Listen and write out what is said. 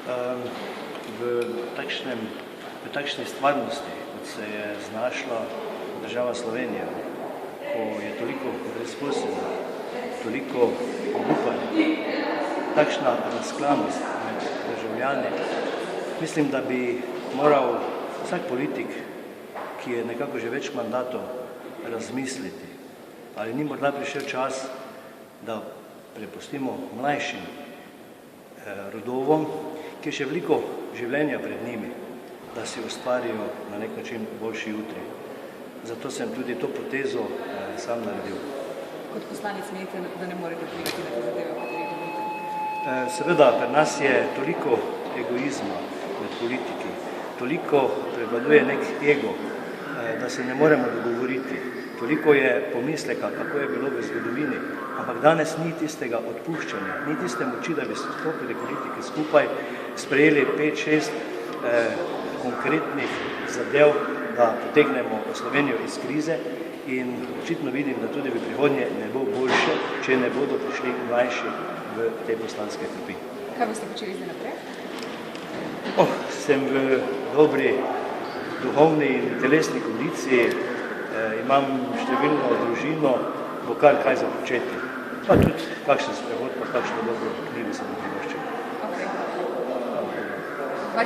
v takšni stvarnosti, kot se je znašla država Slovenija, ko je toliko brezposelnih, toliko obupanja, takšna razklanost med državljani, mislim, da bi moral vsak politik, ki je nekako že več mandatov, razmisliti, ali ni morda prišel čas, da prepustimo mlajšim rodovom, ki je še veliko življenja pred njimi, da si ustvarijo na nek način boljši jutri. Zato sem tudi to potezo sam naredil. Kot poslanec menite, da ne morete vplivati na te zadeve, o katerih govorite? Seveda, pri nas je toliko egoizma med politiki, toliko prevladuje nek ego, da se ne moremo dogovoriti. Toliko je pomisleka, kako je bilo v zgodovini, ampak danes ni tistega odpuščanja, ni tiste moči, da bi stopili politiki skupaj, sprejeli 5-6 konkretnih zadev, da potegnemo Slovenijo iz krize in očitno vidim, da tudi v prihodnje ne bo boljše, če ne bodo prišli mlajši v te poslanske klopi. Kaj boste počeli zdaj naprej? Sem v dobri duhovni in telesni kondiciji, imam številno družino, bo kar kaj za početi. Pa tudi kakšen sprehod, pa kakšno dobro knjigo sem privoščil.